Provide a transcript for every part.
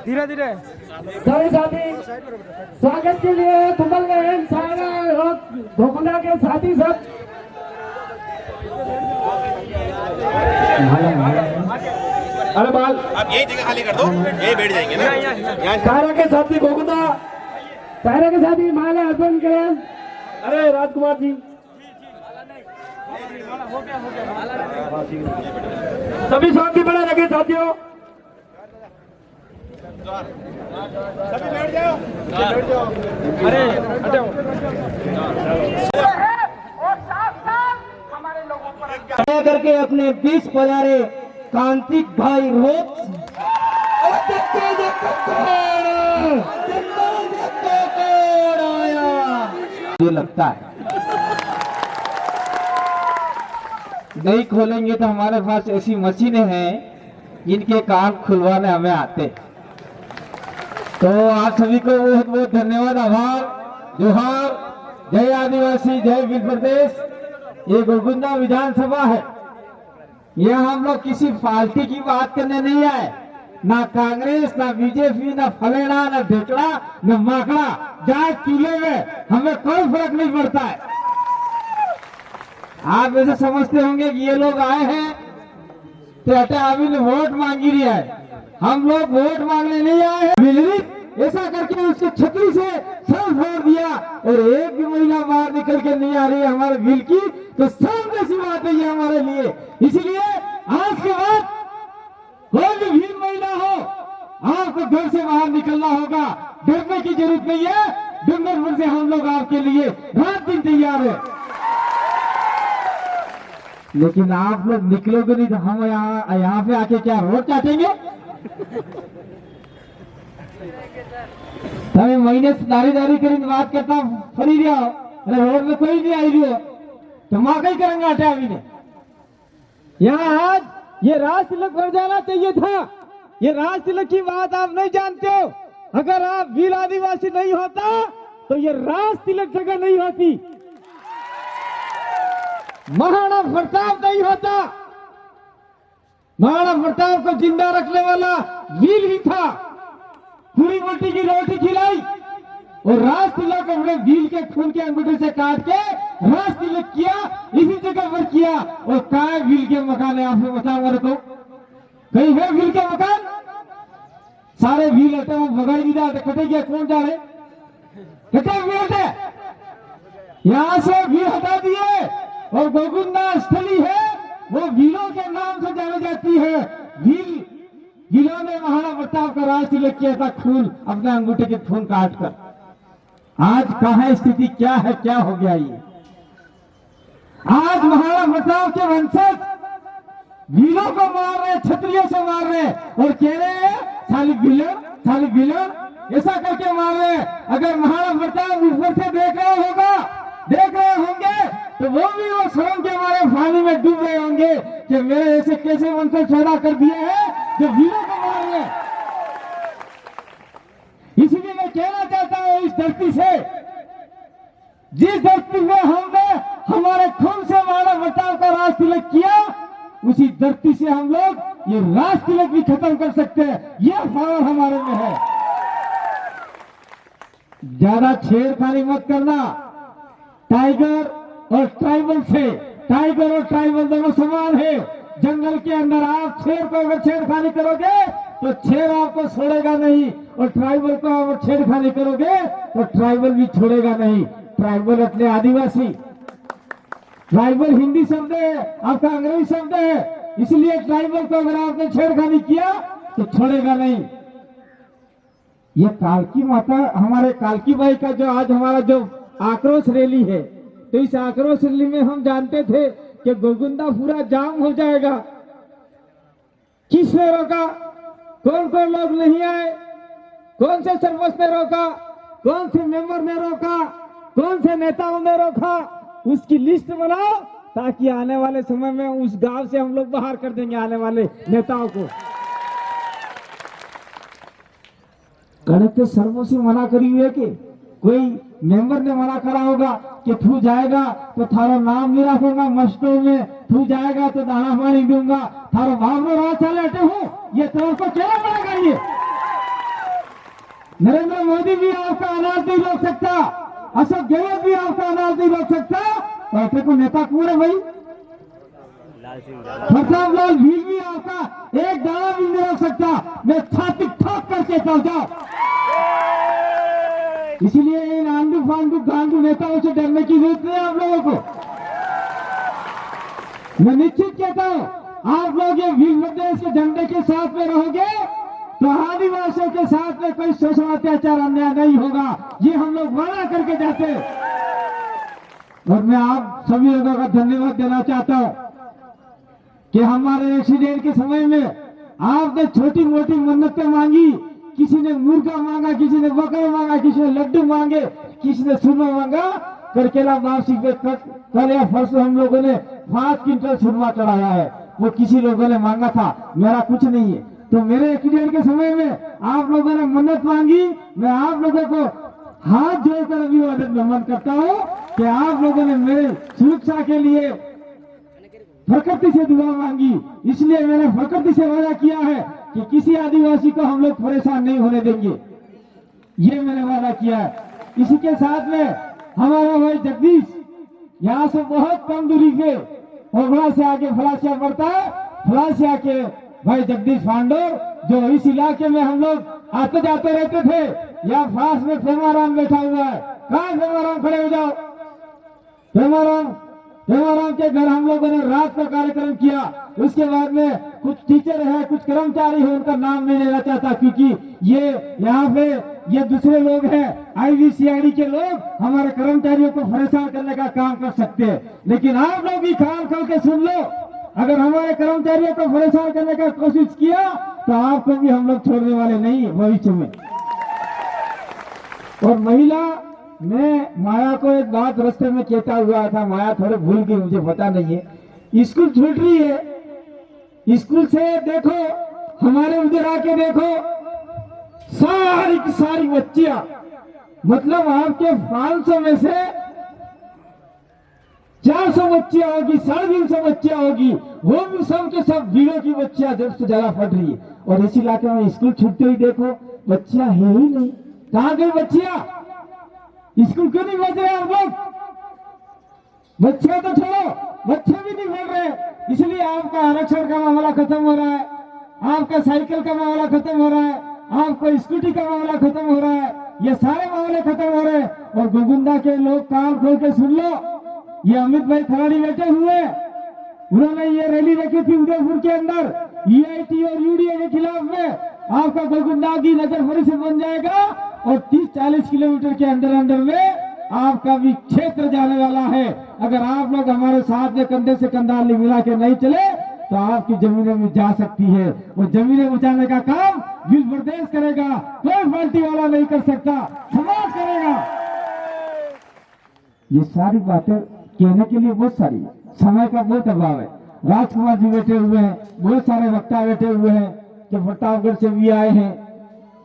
धीरे धीरे सभी साथी स्वागत के लिए कुंभल बहन सारा और गोकुंडा के साथी सब अरे बाल आप यही जगह खाली कर दो, यही बैठ जाएंगे ना यहाँ। सारा के साथी गोकुंडा, सारे के साथी माला अर्पण करें। अरे राजकुमार जी सभी साथी बड़े लगे साथियों, सभी बैठ जाओ। अरे हटो करके अपने 20 पधारे कांतिक भाई रोज मुझे लगता है नहीं खोलेंगे तो हमारे पास ऐसी मशीनें हैं जिनके कान खुलवाने हमें आते। तो आप सभी को बहुत बहुत धन्यवाद, आभार, जोहार, जय आदिवासी, जय वीर प्रदेश। ये गोकुंडा विधानसभा है, यह हम लोग किसी पार्टी की बात करने नहीं आए, ना कांग्रेस, ना बीजेपी, ना फलेड़ा, ना ढेकड़ा, ना माकड़ा, जाए चूल्हे में हमें कोई फर्क नहीं पड़ता है। आप ऐसे समझते होंगे कि ये लोग आए हैं तो अटा अभी ने वोट मांगी रही है, हम लोग वोट मांगने नहीं आए हैं। बिजली ऐसा करके उसके छतरी से सर फोड़ दिया और एक भी महिला बाहर निकल के नहीं आ रही है हमारे बिल की, तो सामने सी बात है ये हमारे लिए। इसलिए आज के बाद कोई भी भीड़ महिला हो, आपको घर से बाहर निकलना होगा, डरने की जरूरत नहीं है। डूंगरपुर से हम लोग आपके लिए रात दिन तैयार है, लेकिन आप लोग निकलोगे नहीं तो हम यहाँ पे आके क्या रोड काटेंगे? તમે મહિને દારી કરીને વાત કરતા ફરી રહ્યા हो, अरे रोड में कोई नहीं आई रही हो, धमाका ही करेंगे आटे आवीने। यहाँ आज ये राज तिलक बन जाना चाहिए था। ये राज तिलक की बात आप नहीं जानते हो। अगर आप वीर आदिवासी नहीं होता तो ये राज तिलक जगह नहीं होती, महाराणा प्रताप नहीं होता। महाराणा प्रताप को जिंदा रखने वाला वीर ही था, पूरी मट्टी की रोटी खिलाई और राज तिलक अपने वीर के खून के अंगूठे से काट के राज तिलक किया, इसी जगह पर किया। और कहा वीर के मकान है, आपने बताया मेरे को कहीं है वीर के मकान? सारे वीर हटे बगड़ भी जाते, कटे गया कौन जा रहे, कटे वीर थे, यहाँ से वीर हटा दिए और गोकुंडा स्थली है वो वीरों के नाम से जानी जाती है। वीरों ने महाराणा प्रताप का राज तिलक किया था, खून अपने अंगूठे के खून काट कर। आज कहाँ स्थिति क्या है, क्या हो गया ये? आज महाराणा प्रताप के वंशज वीरों को मार रहे, क्षत्रियों से मार रहे और कह रहे हैं साली विलन ऐसा करके मार रहे। अगर महाराणा प्रताप ऊपर से देख रहे होंगे तो वो भी वो शर्म के मारे पानी में डूब रहे होंगे कि मेरे ऐसे कैसे वंशज पैदा कर दिए हैं जो वीरों को मार रहे। इसलिए मैं कहना चाहता हूं इस धरती से, जिस धरती में हमने हमारे खून से महाराणा प्रताप का राज तिलक किया, उसी धरती से हम लोग ये राज तिलक भी खत्म कर सकते हैं। यह पावर हमारे में है। ज्यादा छेड़खानी मत करना टाइगर और ट्राइबल से। टाइगर और ट्राइबल दोनों समान है। जंगल के अंदर आप शेर को अगर छेड़खानी करोगे तो शेर आपको छोड़ेगा नहीं, और ट्राइबल को अगर छेड़खानी करोगे तो ट्राइबल भी छोड़ेगा नहीं। ट्राइबल अपने आदिवासी, ट्राइबल हिंदी शब्द है, आपका अंग्रेजी शब्द है, इसलिए ट्राइबल को अगर आपने छेड़खानी किया तो छोड़ेगा नहीं। ये कालकी माता, हमारे कालकी बाई का जो आज हमारा जो आक्रोश रैली है, तो इस आक्रोश रैली में हम जानते थे कि गोकुंडा पूरा जाम हो जाएगा। किसने रोका? कौन कौन लोग नहीं आए? कौन से सरपंच ने रोका? कौन से मेंबर ने रोका? कौन से नेताओं ने रोका? उसकी लिस्ट बनाओ ताकि आने वाले समय में उस गांव से हम लोग बाहर कर देंगे आने वाले नेताओं को। कलेक्टर सर्वो से मना करी हुई है कि कोई मेंबर ने मना करा होगा कि तू जाएगा तो थारा नाम नहीं रखूंगा मस्टों में, तू जाएगा तो दाना पानी दूंगा, थारा भावना राज चले हटे हूँ, ये तो को क्या पड़ेगा? ये नरेंद्र मोदी भी आपका अनाज नहीं रोक सकता, अशोक गहलोत भी आपका अनाज नहीं रोक सकता, तो ऐसे को नेता कौन है भाई? प्रताप लाल भील भी आपका एक दाना भी नहीं रोक सकता। मैं छाती ठोक करके चल जाऊं। इसलिए इन आंडू फांडू गांडू नेताओं से डरने की जरूरत नहीं आप लोगों को। मैं निश्चित कहता हूं, आप लोग ये वीर प्रदेश के झंडे के साथ में रहोगे तो आदिवासियों के साथ में कोई शोषण अत्याचार अन्याय नहीं होगा, ये हम लोग वादा करके जाते हैं। और मैं आप सभी लोगों का धन्यवाद देना चाहता हूं कि हमारे एक्सीडेंट के समय में आपने छोटी मोटी मन्नतें मांगी, किसी ने मुर्गा मांगा, किसी ने बकरा मांगा, किसी ने लड्डू मांगे, किसी ने सुरमा मांगा। करकेला वार्षिक पे कल या परसों हम लोगों ने 5 क्विंटल सुरमा चढ़ाया है, वो किसी लोगों ने मांगा था, मेरा कुछ नहीं है। तो मेरे एक्सीडेंट के समय में आप लोगों ने मन्नत मांगी, मैं आप लोगों को हाथ जोड़कर अभिवादन नमन करता हूँ कि आप लोगों ने मेरे सुरक्षा के लिए प्रकृति से दुआ मांगी, इसलिए मैंने प्रकृति से वादा किया है कि किसी आदिवासी को हम लोग परेशान नहीं होने देंगे, ये मैंने वादा किया है। इसी के साथ में हमारा भाई जगदीश यहाँ से बहुत कम दूरी पे ओबड़ा से आगे फलासिया पड़ता है, फलासिया के भाई जगदीश पांडव जो इस इलाके में हम लोग आते जाते रहते थे। यहाँ पास में फेमाराम बैठा हुआ है, कहाँ फेमाराम? खड़े हो जाओ। फेमाराम के घर हम लोगों ने रात का कार्यक्रम किया। उसके बाद में कुछ टीचर है, कुछ कर्मचारी है, उनका नाम नहीं लेना चाहता क्योंकि ये यहाँ पे ये दूसरे लोग हैं, IVCID के लोग हमारे कर्मचारियों को परेशान करने का काम कर सकते हैं। लेकिन आप लोग भी कान खोल के सुन लो, अगर हमारे कर्मचारियों को परेशान करने का कोशिश किया तो आपको भी हम लोग छोड़ने वाले नहीं है भविष्य में। और महिला, मैं माया को एक बात रास्ते में कहता हुआ था, माया थोड़े भूल गई, मुझे पता नहीं है। स्कूल छूट रही है, स्कूल से देखो, हमारे उधर आके देखो, सारी की सारी बच्चियां, मतलब आपके 500 में से 400 बच्चियां होगी, 350 बच्चियां होगी, वो भी सब के सब वीरों की बच्चियां जब से ज्यादा पढ़ रही है। और इस इलाके में स्कूल छूटते ही देखो बच्चियां है ही नहीं, कहां गई बच्चियां? स्कूल क्यों नहीं भेज रहे आप लोग? बच्चे तो छोड़ो, बच्चे भी नहीं भेज रहे, इसलिए आपका आरक्षण का मामला खत्म हो रहा है, आपका साइकिल का मामला खत्म हो रहा है, आपका स्कूटी का मामला खत्म हो रहा है, ये सारे मामले खत्म हो रहे हैं। और गोविंदा के लोग कान खोल के सुन लो, ये अमित भाई खराड़ी बैठे हुए, उन्होंने ये रैली रखी थी उदयपुर के अंदर EIT और UDA के खिलाफ में। आपका गोविंदा की नगर परिषद बन जाएगा और 30-40 किलोमीटर के अंदर में आपका भी क्षेत्र जाने वाला है। अगर आप लोग हमारे साथ में कंधे से कंधा मिला के नहीं चले तो आपकी जमीनें भी जा सकती है। वो जमीनें बचाने का काम वीर प्रदेश करेगा, कोई पार्टी वाला नहीं कर सकता, समाज करेगा। ये सारी बातें कहने के लिए बहुत सारी है, समय का बहुत अभाव है। राजकुमार जी बैठे हुए हैं, बहुत सारे वक्ता बैठे हुए हैं जो प्रतापगढ़ से भी आए हैं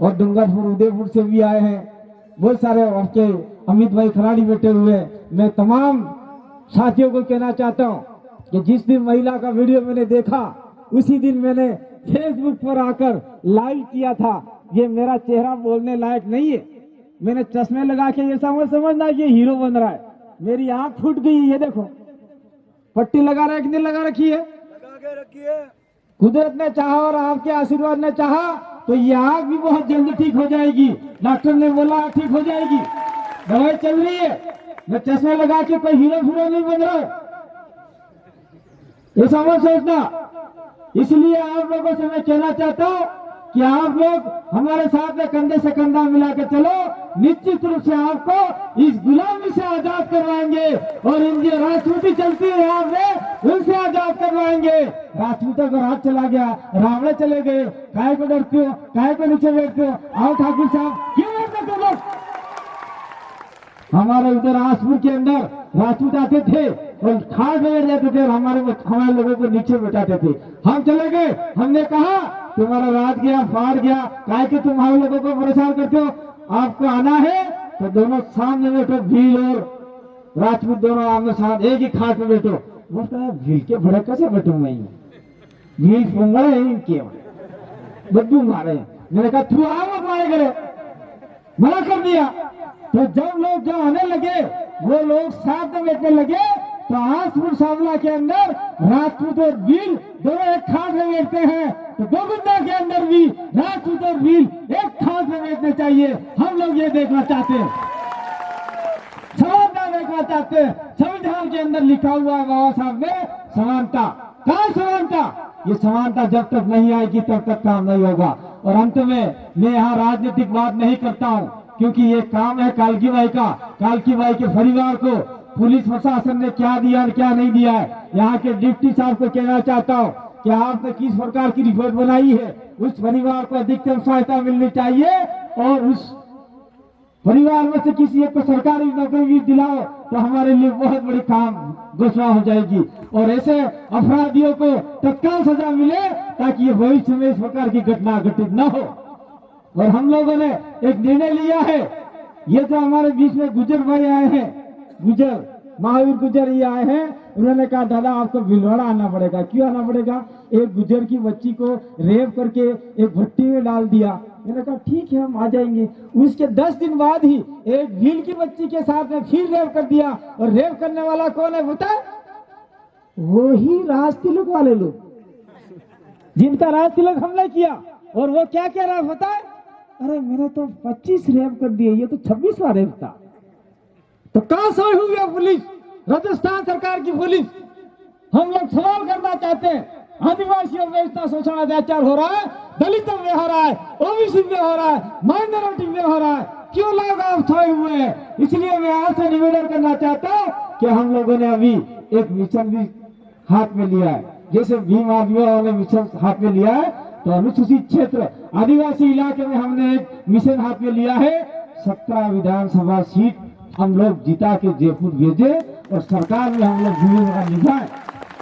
और डूंगरपुर उदयपुर से भी आए हैं, बहुत सारे आपके अमित भाई खिलाड़ी बैठे हुए हैं। मैं तमाम साथियों को कहना चाहता हूं कि जिस दिन महिला का वीडियो मैंने देखा उसी दिन मैंने फेसबुक पर आकर लाइव किया था। ये मेरा चेहरा बोलने लायक नहीं है, मैंने चश्मे लगा के ये समझना ये हीरो बन रहा है। मेरी आंख फूट गई, ये देखो पट्टी लगा रहा है, कितनी लगा रखी है? लगा के रखी है। कुदरत ने चाहा और आपके आशीर्वाद ने चाहा तो ये आंख भी बहुत जल्दी ठीक हो जाएगी। डॉक्टर ने बोला ठीक हो जाएगी, दवाई चल रही है। मैं चश्मे लगा के कोई हीरो नहीं बन रहा, ऐसा मत सोचना। इसलिए आप लोगों से मैं कहना चाहता हूं कि आप लोग हमारे साथ में कंधे से कंधा मिला के चलो, निश्चित रूप से आपको इस गुलामी से आजाद करवाएंगे और इन जो राजपूती चलती है यहाँ पे उनसे आजाद करवाएंगे। राजपूतों का राज चला गया, रावड़े चले गए, काय को डरते हो, काय को नीचे बैठते हो? आओ ठाकुर साहब, क्यों डरते तुम लोग? हमारे उधर आसपुर के अंदर राजपूत आते थे और खाट में बैठ जाते थे और हमारे लोगों को नीचे बैठाते थे। हम चले गए, हमने कहा तुम्हारा राज गया, फाड़ गया, काहे कि तुम हम लोगों को परेशान करते हो? आपको आना है तो दोनों सामने बैठो, भील और राजपूत दोनों आमने साथ एक ही खाट पे बैठो। बोलता है भील के भड़क कैसे बैठू मैं, भील फूंगड़े हैं इनके, बदबू मारे। मैंने कहा तू आ मत मारे करे, मना कर दिया। तो जब लोग जो आने लगे वो लोग साथ में बैठने लगे, तो आसपुर सावला के अंदर राजपूत और भील दोनों एक खाट में बैठते हैं, तो गोविंदा के अंदर भी राजपूत और भील एक खाट में बैठने चाहिए। हम लोग ये देखना चाहते हैं, समानता देखना चाहते हैं। संविधान के अंदर लिखा हुआ है बाबा साहब ने समानता। कहाँ समानता? ये समानता जब तक नहीं आएगी तब तक काम नहीं होगा। और अंत में मैं यहाँ राजनीतिक बात नहीं करता हूँ, क्योंकि ये काम है कालकी बाई का। कालकी बाई के परिवार को पुलिस प्रशासन ने क्या दिया और क्या नहीं दिया है, यहाँ के डिप्टी साहब को कहना चाहता हूँ कि आपने किस प्रकार की रिपोर्ट बनाई है, उस परिवार को अधिकतम सहायता मिलनी चाहिए, और उस परिवार में से किसी एक को सरकारी नौकरी भी दिलाओ तो हमारे लिए बहुत बड़ी काम घोषणा हो जाएगी। और ऐसे अपराधियों को तत्काल सजा मिले ताकि ये भविष्य में इस प्रकार की घटना घटित न हो। और हम लोगों ने एक निर्णय लिया है, ये जो हमारे बीच में गुजर भाई आए हैं, गुजर महावीर गुजर ये आए हैं, उन्होंने कहा दादा आपको भिलवाड़ा आना पड़ेगा। क्यों आना पड़ेगा? एक गुजर की बच्ची को रेप करके एक भट्टी में डाल दिया। मैंने कहा ठीक है हम आ जाएंगे। उसके 10 दिन बाद ही एक भील की बच्ची के साथ में फिर रेप कर दिया। और रेप करने वाला कौन है बता? वही राज तिलक वाले लोग जिनका राज तिलक हमने किया। और वो क्या कह रहा है पता है? अरे मैंने तो 25 रेप कर दिए, ये तो 26वां रेप था। तो कहां सोई हुई है पुलिस, राजस्थान सरकार की पुलिस? हम लोग सवाल करना चाहते हैं, आदिवासियों में इतना शोषण अत्याचार हो रहा है, दलितों में हो रहा है, ओबीसी में हो रहा है, माइनॉरिटी में हो रहा है, क्यों लोग आप सोए हुए हैं? इसलिए मैं आपसे निवेदन करना चाहता हूं कि हम लोगों ने अभी एक मिशन भी हाथ में लिया है, जैसे भीम आदिवासियों ने मिशन हाथ में लिया है, तो अनुसूचित क्षेत्र आदिवासी इलाके में हमने एक मिशन हाथ में लिया है। 17 विधानसभा सीट हम लोग जिता के जयपुर भेजे और सरकार में हम लोग जिम्मेदार निभाए।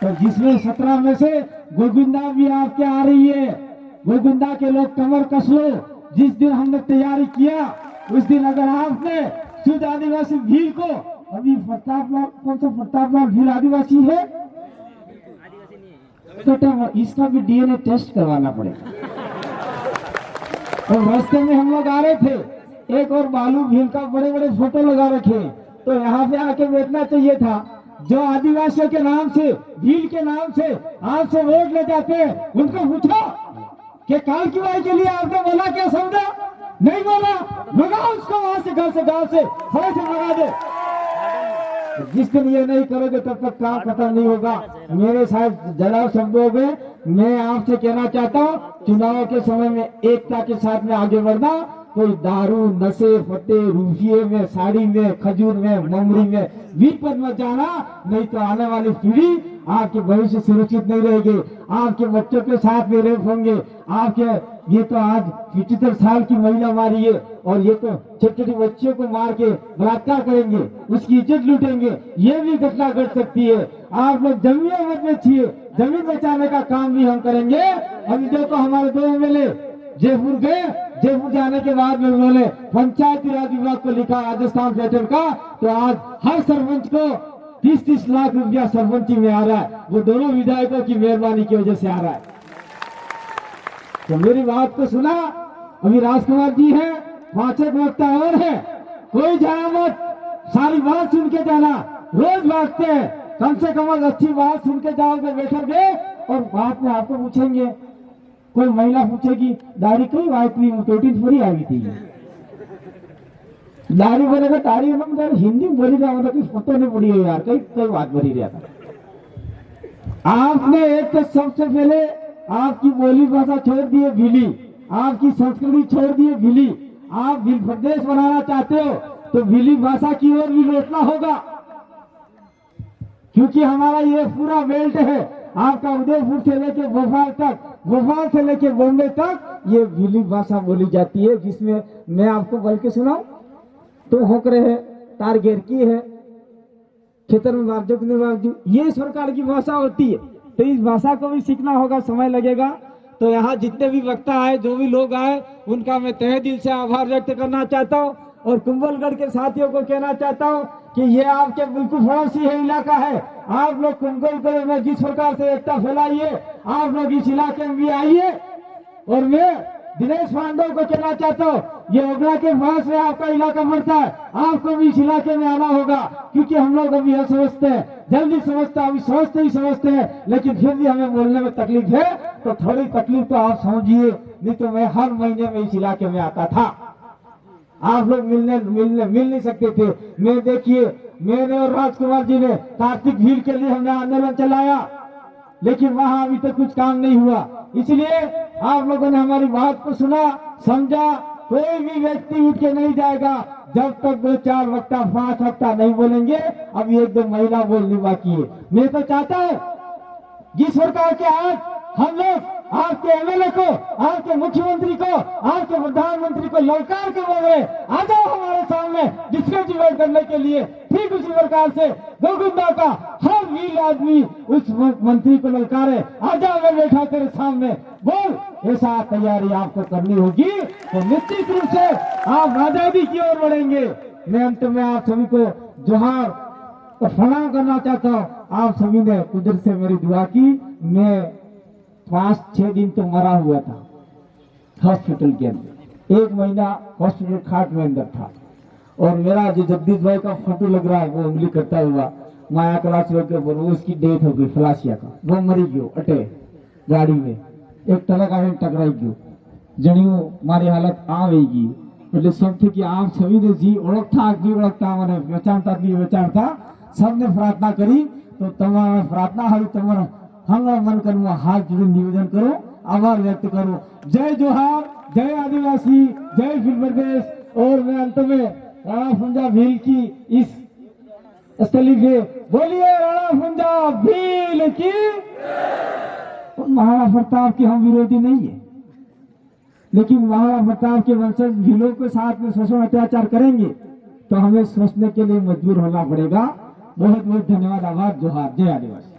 तो जिसमें 17 में से गोविंदा भी आपके आ रही है। गोविंदा के लोग कमर कस लो, जिस दिन हमने तैयारी किया उस दिन अगर आपने शुद्ध आदिवासी भील को, अभी प्रतापलाल कौन सा प्रतापलाल भील आदिवासी है, तो इसका भी डीएनए टेस्ट करवाना पड़ेगा। और रास्ते में हम लोग आ रहे थे, एक और बालू भील का बड़े बड़े फोटो लगा रखे, तो यहाँ पे आके बैठना चाहिए था। जो आदिवासियों के नाम से, भील के नाम से आपसे वोट ले जाते हैं, उनको पूछो कि कालकी बाई के लिए आपने बोला क्या समझा? नहीं बोला, भगाओ उसको वहां से, घर से, गांव से, घर से भगा दो। जिस दिन ये नहीं करोगे तब तक काम खत्म नहीं होगा। मेरे साथ जरा शब्दों में मैं आपसे कहना चाहता हूँ, चुनाव के समय में एकता के साथ में आगे बढ़ना। कोई दारू, नशे, फटे, रूफिये में, साड़ी में, खजूर में, ममरी में विपद मत जाना, नहीं तो आने वाली पीढ़ी आपके भविष्य सुरक्षित नहीं रहेगी। आपके बच्चों के साथ में रेप होंगे। आपके ये तो आज 75 साल की महिला मारी है, और ये तो छोटे छोटे बच्चों को मार के बलात्कार करेंगे, उसकी इज्जत लूटेंगे, ये भी घटना घट सकती है। आप लोग जमीन मत बेचिए, जमीन बचाने का काम भी हम करेंगे। अभी देखो हमारे 2 एमएलए जयपुर गए, जयपुर जाने के बाद में उन्होंने पंचायती राज विभाग को लिखा राजस्थान फेडरल का, तो आज हर सरपंच को 30-30 लाख रुपया सरपंची में आ रहा है। वो दोनों विधायकों की मेहरबानी की वजह से आ रहा है। तो मेरी बात को सुना, अभी राजकुमार जी हैं, 5 वक्ता और है, कोई जाना मत, सारी बात सुन के जाना। रोज भागते हैं, कम से कम अच्छी बात सुन के जाओगे, बैठोगे और बात में आपको पूछेंगे। कोई महिला पूछेगी दाढ़ी कई आई थी, प्रोटीन पूरी आ गई थी, दाढ़ी बोलेगा दाढ़ी मतलब हिंदी में बोली जाओ, मतलब फोटो नहीं पड़ी है यार, कई बात बोली रहा था। आपने एक तो सबसे पहले आपकी बोली भाषा छोड़ दिए भीली, आपकी संस्कृति छोड़ दिए भीली। आप भील प्रदेश बनाना चाहते हो तो भीली भाषा की ओर भी लौटना होगा, क्योंकि हमारा ये पूरा बेल्ट है, आपका उदयपुर से लेके भोपाल तक, भोपाल से लेके बॉम्बे तक ये भीली भाषा बोली जाती है। जिसमें मैं आपको बोल के सुनाऊं तो होकरे है, तार घेर की है, खेतर में बाजू, ये इस प्रकार की भाषा होती है। तो इस भाषा को भी सीखना होगा, समय लगेगा। तो यहाँ जितने भी वक्ता आए, जो भी लोग आए, उनका मैं तहे दिल से आभार व्यक्त करना चाहता हूँ। और कुंभलगढ़ के साथियों को कहना चाहता हूं कि ये आपके बिल्कुल पड़ोसी है इलाका है। आप लोग कुंभलगढ़ में जिस प्रकार से एकता फैलाइए, आप लोग इस इलाके में भी आइए। और मैं दिनेश पांडव को कहना चाहता हूँ, ये ओगला के पास में आपका इलाका पड़ता है, आपको भी इस इलाके में आना होगा, क्योंकि हम लोग अभी यह समझते हैं, जल्दी समझते हैं, अभी समझते हैं, लेकिन फिर भी हमें बोलने में तकलीफ है। तो थोड़ी तकलीफ तो आप समझिए, नहीं तो मैं हर महीने में इस इलाके में आता था। आप लोग मिल नहीं सकते थे। मैं देखिए, मैंने और राजकुमार जी ने कार्तिक भीड़ के लिए हमने आंदोलन चलाया, लेकिन वहां अभी तक कुछ काम नहीं हुआ। इसलिए आप लोगों ने हमारी बात को सुना, समझा। कोई भी व्यक्ति उठ के नहीं जाएगा जब तक 2-4 वक्ता 5 वक्ता नहीं बोलेंगे। अभी 1-2 महिला बोलनी बाकी है। मैं तो चाहता हूँ जिस प्रकार के आज हम लोग आपके एमएलए को, आपके मुख्यमंत्री को, आपके प्रधानमंत्री को ललकार के बोल रहे, आ जाओ हमारे सामने डिस्कस डिबेट करने के लिए। ठीक उसी प्रकार से गोविंदा का हर वीर आदमी उस मंत्री को ललकारे, आ जाओ मैं बैठा तेरे सामने बोल। ऐसा तैयारी आपको करनी होगी, तो निश्चित रूप से आप आजादी की ओर बढ़ेंगे। मैं अंत में आप सभी को जोहार और प्रणाम करना चाहता हूँ। आप सभी ने कुदरत से मेरी दुआ की। मैं 5-6 दिन तो मरा हुआ था हॉस्पिटल के अंदर, 1 महीना हॉस्पिटल खाट में अंदर था। और मेरा जो जगदीश भाई का फोटो लग रहा है, वो उंगली करता हुआ माया क्लास के ऊपर, वो उसकी डेथ हो गई फलासिया का, वो मरी गयो अटे गाड़ी में, एक ट्रक आवे टकराई गयो, जणियों मारी हालत आ गई। એટલે સૌથી કે આપ સવીને જી ઓળખતા આગી ઓળખતા મને વેચાણતા सबने प्रार्थना करी। तो તમારા प्रार्थना હારું તમારા हंगा मन करूँ हाथ जोड़ निवेदन करो, आभार व्यक्त करो। जय जोहार, जय आदिवासी, जय फिल्म प्रदेश। और मैं अंत में राणा फुंजा भील की इस स्थली पे बोलिए राणा फुंजा भील की। महाराणा प्रताप के हम विरोधी नहीं है, लेकिन महाराणा प्रताप के वंशज भीलों के साथ में शोषण अत्याचार करेंगे तो हमें सोचने के लिए मजबूर होना पड़ेगा। बहुत बहुत धन्यवाद, आभार, जोहार, जय आदिवासी।